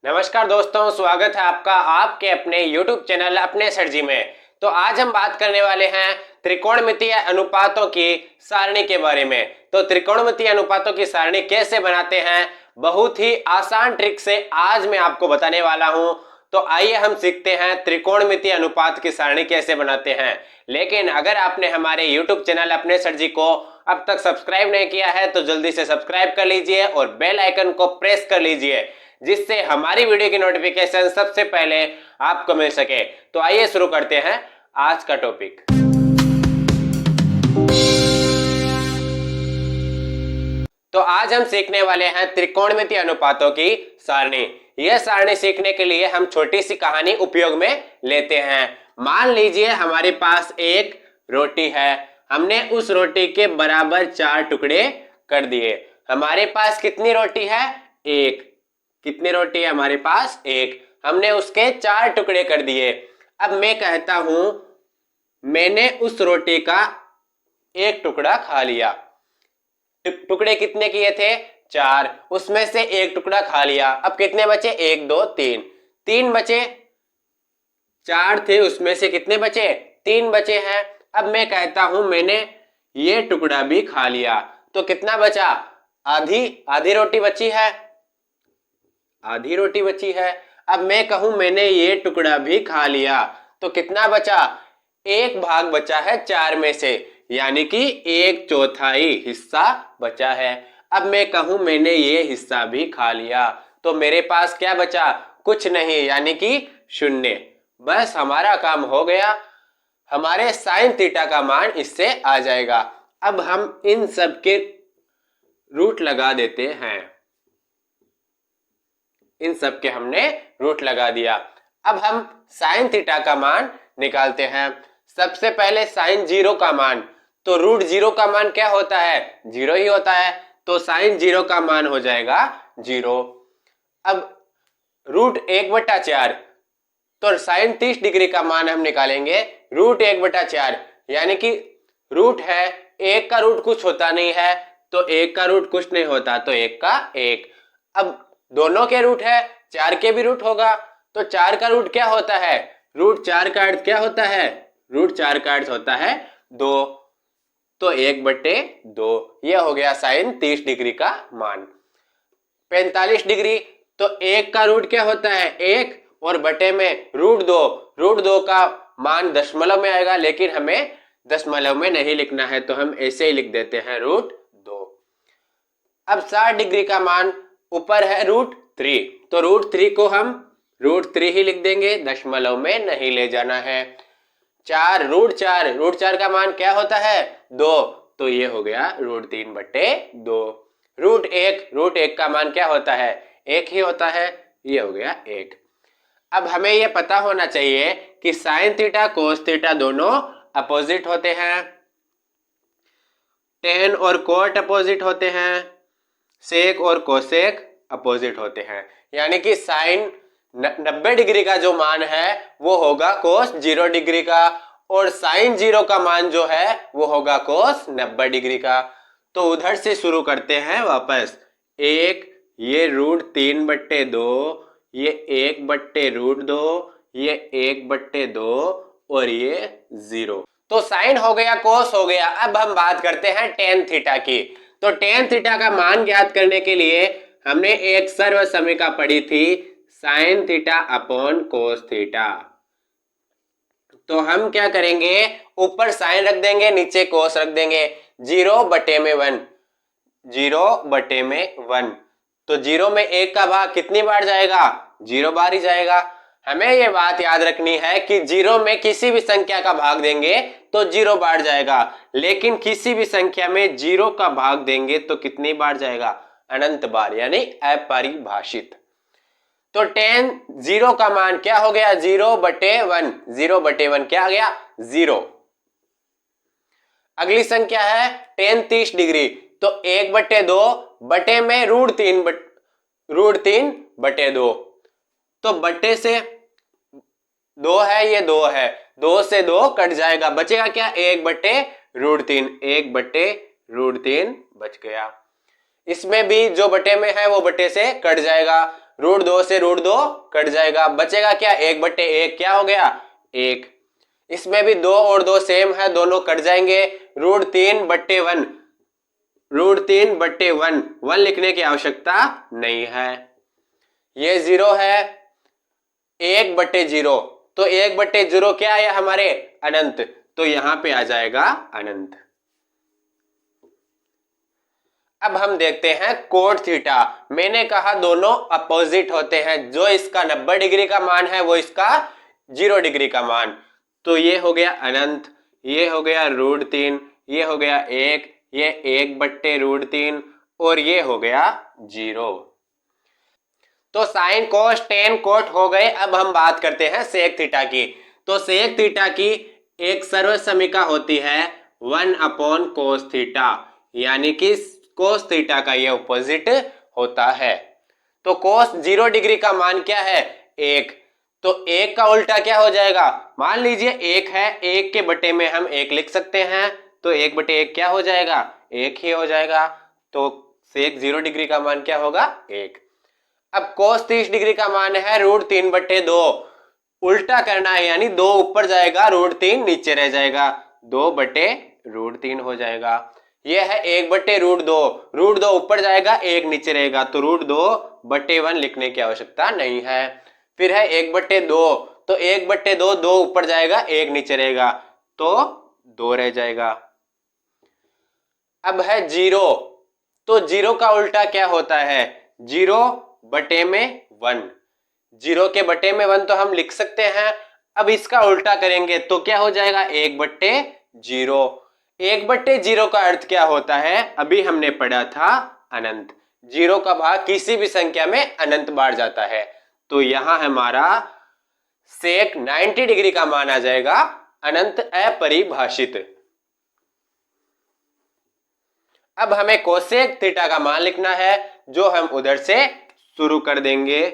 नमस्कार दोस्तों, स्वागत है आपका आपके अपने YouTube चैनल अपने सर जी में। तो आज हम बात करने वाले हैं त्रिकोणमितीय अनुपातों की सारणी के बारे में। तो त्रिकोणमितीय अनुपातों की सारणी कैसे बनाते हैं, बहुत ही आसान ट्रिक से आज मैं आपको बताने वाला हूं। तो आइए हम सीखते हैं त्रिकोणमितीय अनुपात की सारणी कैसे बनाते हैं। लेकिन अगर आपने हमारे YouTube चैनल अपने सर जी को अब तक सब्सक्राइब नहीं किया है तो जल्दी से सब्सक्राइब कर लीजिए और बेल आइकन को प्रेस कर लीजिए, जिससे हमारी वीडियो की नोटिफिकेशन सबसे पहले आपको मिल सके। तो आइए शुरू करते हैं आज का टॉपिक। तो आज हम सीखने वाले हैं त्रिकोणमितीय अनुपातों की सारणी। यह सारणी सीखने के लिए हम छोटी सी कहानी उपयोग में लेते हैं। मान लीजिए हमारे पास एक रोटी है, हमने उस रोटी के बराबर 4 टुकड़े कर दिए। हमारे पास कितनी रोटी है? एक। कितनी रोटी है हमारे पास? एक। हमने उसके 4 टुकड़े कर दिए। अब मैं कहता हूं मैंने उस रोटी का एक टुकड़ा खा लिया। टुकड़े कितने किए थे? 4। उसमें से एक टुकड़ा खा लिया। अब कितने बचे? 1 2 3। 3 बचे। 4 थे, उसमें से कितने बचे? 3 बचे हैं। अब मैं कहता हूं मैंने ये टुकड़ा भी खा लिया। तो कितना बचा? आधी रोटी बची है। आधी रोटी बची है। अब मैं कहूं मैंने ये टुकड़ा भी खा लिया, तो कितना बचा? 1 भाग बचा है 4 में से, यानी कि 1/4 हिस्सा बचा है। अब मैं कहूं मैंने ये हिस्सा भी खा लिया, तो मेरे पास क्या बचा? कुछ नहीं, यानी कि 0। बस हमारा काम हो गया। हमारे साइन थीटा का मान इससे आ जाएगा। अब हम इन सब के रूट लगा देते हैं। इन सब के हमने रूट लगा दिया। अब हम साइन थीटा का मान निकालते हैं। सबसे पहले साइन 0 का मान, तो रूट 0 का मान क्या होता है? 0 ही होता है, तो साइन 0 का मान हो जाएगा 0। अब रूट 1/4, तो साइन 30 डिग्री का मान हम निकालेंगे रूट 1/4, यानी कि रूट है 1 का रूट कुछ होता नहीं है, तो 1 का रूट कुछ नहीं होता, तो 1 का 1। अब दोनों के रूट है, 4 के भी रूट होगा, तो 4 का रूट क्या होता है? रूट 4 का अर्थ क्या होता है? रूट 4 का अर्थ होता है 2, तो 1/2। यह हो गया साइन 30 डिग्री का मान। 45 डिग्री, तो 1 का रूट क्या होता है? 1, और बटे में रूट 2। रूट 2 का मान दशमलव में आएगा, लेकिन हमें दशमलव में नहीं लिखना है, तो हम ऐसे ही लिख देते हैं रूट 2। अब 60 डिग्री का मान ऊपर है रूट 3, तो रूट 3 को हम रूट 3 ही लिख देंगे, दशमलव में नहीं ले जाना है। रूट 4 का मान क्या होता है? 2, तो ये हो गया रूट 3/2। रूट 1 का मान क्या होता है? 1 ही होता है, ये हो गया 1। अब हमें यह पता होना चाहिए कि साइन थीटा कोस थीटा दोनों अपोजिट होते हैं, टेन और कोट अपोजिट होते हैं, सेक और कोसेक अपोजिट होते हैं। यानी कि साइन 90 डिग्री का जो मान है वो होगा कोस 0 डिग्री का, और साइन 0 का मान जो है वो होगा कोस 90 डिग्री का। तो उधर से शुरू करते हैं वापस। ये रूट 3/2, ये 1/√2, ये 1/2, और ये 0। तो साइन हो गया, कोस हो गया। अब हम बात करते हैं टेन थीटा की। तो टेन थीटा का मान ज्ञात करने के लिए हमने एक सर्व समीकरण पढ़ी थी, sine theta upon cos theta. तो हम क्या करेंगे? ऊपर साइन रख देंगे, नीचे कोस रख देंगे। 0/1, 0/1, तो 0 में 1 का भाग कितनी बार जाएगा? 0 बार ही जाएगा। हमें यह बात याद रखनी है कि 0 में किसी भी संख्या का भाग देंगे तो 0 बार जाएगा, लेकिन किसी भी संख्या में 0 का भाग देंगे तो कितनी बार जाएगा? अनंत बार, यानी अपरिभाषित। तो टेन 0 का मान क्या हो गया? 0/1। 0/1 क्या आ गया? 0। अगली संख्या है टेन 30 डिग्री, तो 1/2 बटे में √3/2, तो बटे से 2 है, ये 2 है, 2 से 2 कट जाएगा, बचेगा क्या? 1/√3, 1/√3 बच गया। इसमें भी जो बटे में है वो बटे से कट जाएगा, √2 से √2 कट जाएगा, बचेगा क्या 1/1, क्या हो गया 1। इसमें भी 2 और 2 सेम है, दोनों कट जाएंगे। √3/1, √3/1, 1 लिखने की आवश्यकता नहीं है। ये 0 है, 1/0, तो 1/0 क्या है हमारे अनंत, तो यहां पे आ जाएगा अनंत। अब हम देखते हैं कोट थीटा। मैंने कहा दोनों अपोजिट होते हैं, जो इसका 90 डिग्री का मान है वो इसका 0 डिग्री का मान। तो ये हो गया अनंत, ये हो गया √3, ये हो गया 1, ये 1/√3 और ये हो गया 0। तो साइन कोस टेन कोट हो गए। अब हम बात करते हैं सेक थीटा की। तो सेक थीटा की एक सर्वसमीका होती है 1/cos थीटा, यानी कि कोस थीटा का ये ऑपोजिट होता है। तो कोस 0 डिग्री का मान क्या है 1, तो 1 का उल्टा क्या हो जाएगा, मान लीजिए 1 है, 1 के बटे में हम 1 लिख सकते हैं, तो 1/1 क्या हो जाएगा 1 ही हो जाएगा। तो सेक 0 डिग्री का मान क्या होगा 1। अब कोस 30 डिग्री का मान है √3/2, उल्टा करना है, यानी 2 ऊपर जाएगा, √3 नीचे रह जाएगा, 2/√3 हो जाएगा। यह है 1/√2, √2 ऊपर जाएगा, 1 नीचे रहेगा, तो √2/1 लिखने की आवश्यकता नहीं है। फिर है 1/2, तो 1/2, 2 ऊपर जाएगा, 1 नीचे रहेगा, तो 2 रह जाएगा। अब है 0, तो 0 का उल्टा क्या होता है 0/1, 0 के बटे में 1 तो हम लिख सकते हैं। अब इसका उल्टा करेंगे तो क्या हो जाएगा 1/0। 1/0 का अर्थ क्या होता है, अभी हमने पढ़ा था अनंत। 0 का भाग किसी भी संख्या में अनंत बार जाता है, तो यहां हमारा सेक 90 डिग्री का मान आ जाएगा अनंत अपरिभाषित। अब हमें कोसेक थीटा का मान लिखना है, जो हम उधर से शुरू कर देंगे।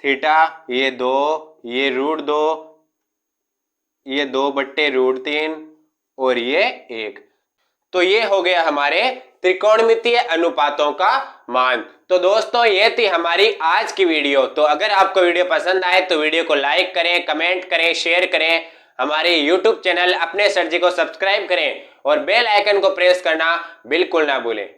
थीटा ये 2, ये √2, ये 2/√3 और ये 1। तो ये हो गया हमारे त्रिकोणमितीय अनुपातों का मान। तो दोस्तों ये थी हमारी आज की वीडियो। तो अगर आपको वीडियो पसंद आए तो वीडियो को लाइक करें, कमेंट करें, शेयर करें। हमारे YouTube चैनल अपने सर जी को सब्सक्राइब करें और बेल आइकन को प्रेस करना बिल्कुल ना भूलें।